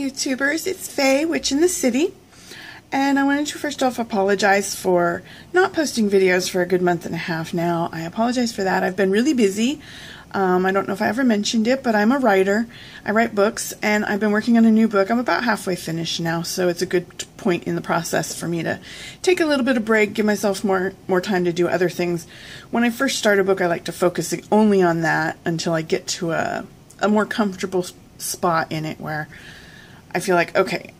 YouTubers, it's Faye, Witch in the City, and I wanted to first off apologize for not posting videos for a good month and a half now. I apologize for that. I've been really busy. I don't know if I ever mentioned it, but I'm a writer. I write books, and I've been working on a new book. I'm about halfway finished now, so it's a good point in the process for me to take a little bit of break, give myself more time to do other things. When I first start a book, I like to focus only on that until I get to a more comfortable spot in it where I feel like, okay,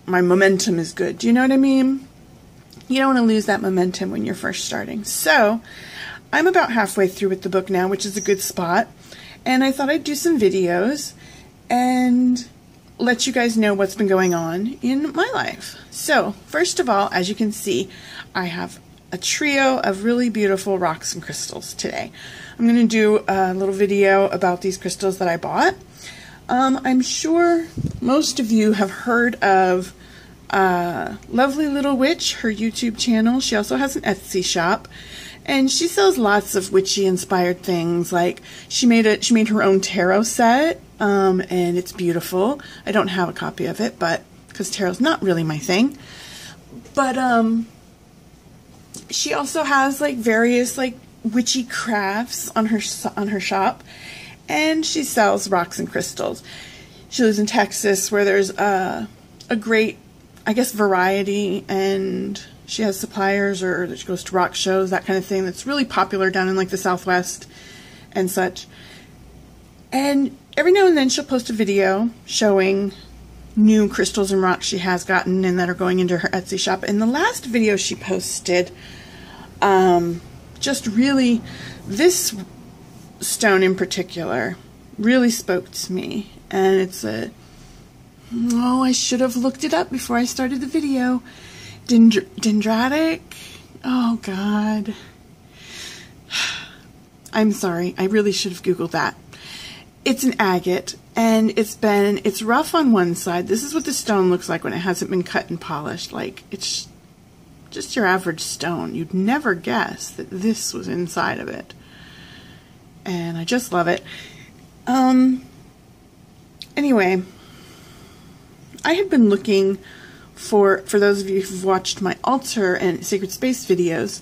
my momentum is good. Do you know what I mean? You don't want to lose that momentum when you're first starting. So I'm about halfway through with the book now, which is a good spot. And I thought I'd do some videos and let you guys know what's been going on in my life. So first of all, as you can see, I have a trio of really beautiful rocks and crystals today. I'm going to do a little video about these crystals that I bought. I'm sure most of you have heard of Lovely Little Witch, her YouTube channel. She also has an Etsy shop, and she sells lots of witchy inspired things. Like she made her own tarot set, and it's beautiful. I don't have a copy of it, but because tarot's not really my thing. But she also has like various like witchy crafts on her shop. And she sells rocks and crystals. She lives in Texas, where there's a great, I guess, variety, and she has suppliers, or she goes to rock shows, that kind of thing. That's really popular down in like the Southwest and such. And every now and then she'll post a video showing new crystals and rocks she has gotten and that are going into her Etsy shop. And the last video she posted, just really, this stone in particular really spoke to me, and it's I should have looked it up before I started the video. Dendritic. Oh God, I'm sorry, I really should have googled that. It's an agate, and it's rough on one side. This is what the stone looks like when it hasn't been cut and polished. Like, it's just your average stone. You'd never guess that this was inside of it. And I just love it. Anyway, I had been looking for those of you who've watched my altar and Sacred Space videos,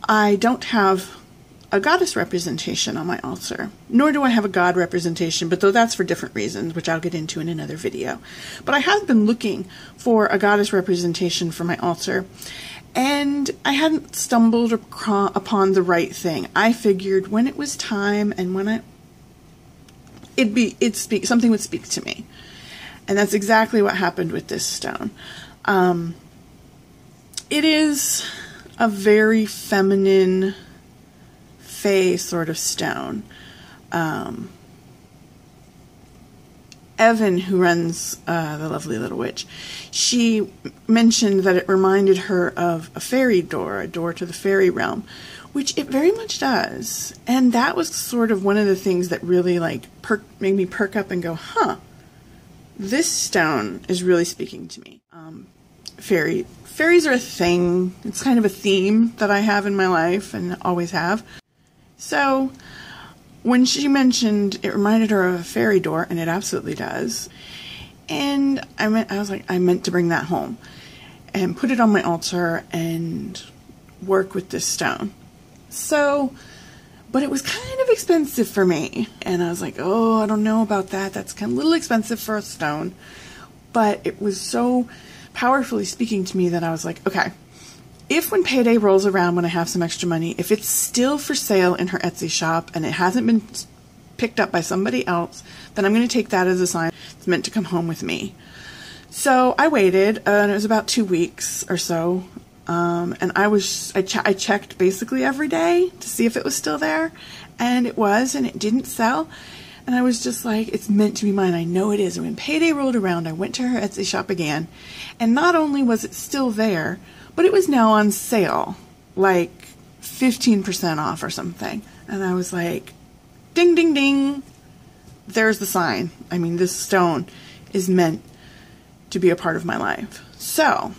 I don't have a goddess representation on my altar, nor do I have a god representation, but though that's for different reasons, which I'll get into in another video. But I have been looking for a goddess representation for my altar, and I hadn't stumbled upon the right thing. I figured when it was time and when something would speak to me. And that's exactly what happened with this stone. It is a very feminine, fey sort of stone. Evan, who runs the Lovely Little Witch, she mentioned that it reminded her of a fairy door, a door to the fairy realm, which it very much does. And that was sort of one of the things that really like made me perk up and go, huh, this stone is really speaking to me. Fairies are a thing. It's kind of a theme that I have in my life and always have. So when she mentioned it reminded her of a fairy door, and it absolutely does, and I meant to bring that home and put it on my altar and work with this stone. So, but it was kind of expensive for me, and I was like, oh, I don't know about that. That's kind of a little expensive for a stone. But it was so powerfully speaking to me that I was like, okay, if when payday rolls around, when I have some extra money, if it's still for sale in her Etsy shop and it hasn't been picked up by somebody else, then I'm going to take that as a sign it's meant to come home with me. So I waited, and it was about 2 weeks or so, and I checked basically every day to see if it was still there, and it was, and it didn't sell. And I was just like, it's meant to be mine. I know it is. And when payday rolled around, I went to her Etsy shop again, and not only was it still there, but it was now on sale, like 15% off or something. And I was like, ding, ding, ding. There's the sign. I mean, this stone is meant to be a part of my life. So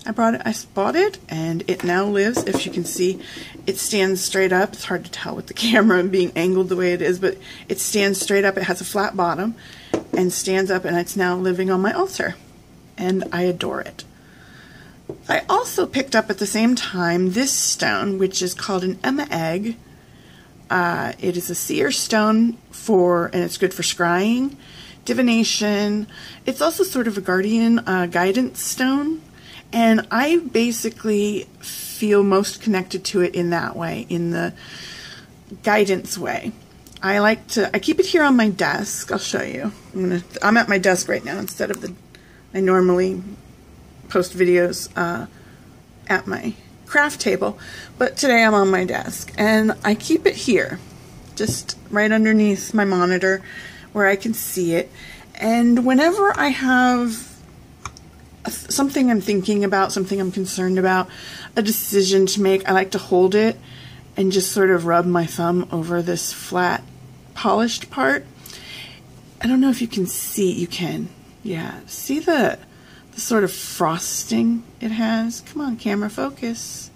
I bought it, and it now lives. If you can see, it stands straight up. It's hard to tell with the camera being angled the way it is, but it stands straight up. It has a flat bottom and stands up, and it's now living on my altar, and I adore it. I also picked up at the same time this stone, which is called an Emma egg. It is a seer stone and it's good for scrying, divination. It's also sort of a guardian guidance stone. And I basically feel most connected to it in that way, in the guidance way. I keep it here on my desk. I'll show you. I'm at my desk right now instead of I normally post videos at my craft table, but today I'm on my desk, and I keep it here, just right underneath my monitor where I can see it. And whenever I have something I'm thinking about, something I'm concerned about, a decision to make, I like to hold it and just sort of rub my thumb over this flat polished part. I don't know if you can see. You can. Yeah. See the sort of frosting it has? Come on, camera, focus.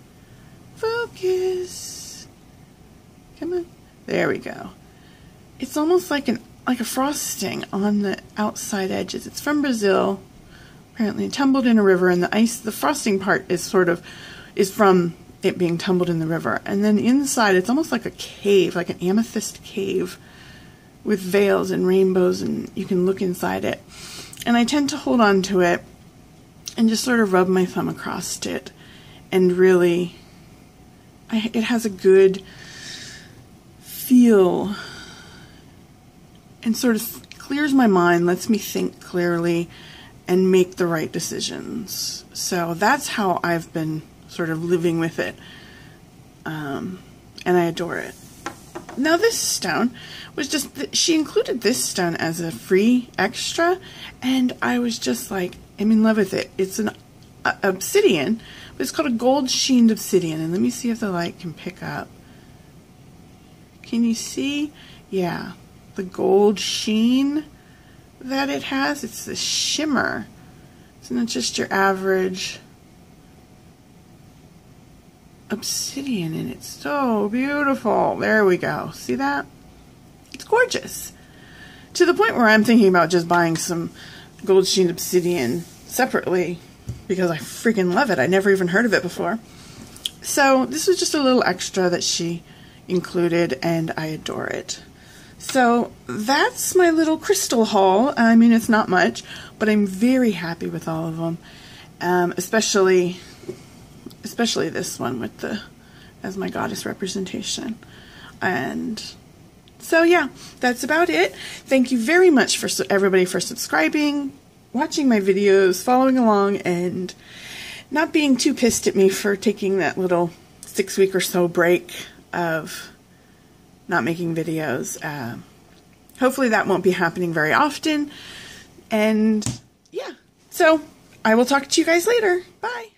Focus. Come on. There we go. It's almost like a frosting on the outside edges. It's from Brazil. Apparently tumbled in a river, and the frosting part is from it being tumbled in the river. And then inside, it's almost like a cave, like an amethyst cave with veils and rainbows, and you can look inside it. And I tend to hold on to it and just sort of rub my thumb across it, and really, it has a good feel and sort of clears my mind, lets me think clearly and make the right decisions. So that's how I've been sort of living with it, and I adore it. Now this stone was just, she included this stone as a free extra, and I was just like, I'm in love with it. It's an obsidian, but it's called a gold sheened obsidian, and let me see if the light can pick up. Can you see? Yeah, the gold sheen that it has. It's the shimmer. It's not just your average obsidian, and it's so beautiful. There we go. See that? It's gorgeous. To the point where I'm thinking about just buying some gold sheen obsidian separately because I freaking love it. I never even heard of it before. So this was just a little extra that she included, and I adore it. So that's my little crystal haul. I mean, it's not much, but I'm very happy with all of them, especially this one with as my goddess representation. And so yeah, that's about it. Thank you very much for everybody for subscribing, watching my videos, following along, and not being too pissed at me for taking that little 6-week or so break of not making videos. Hopefully that won't be happening very often. And yeah, so I will talk to you guys later. Bye.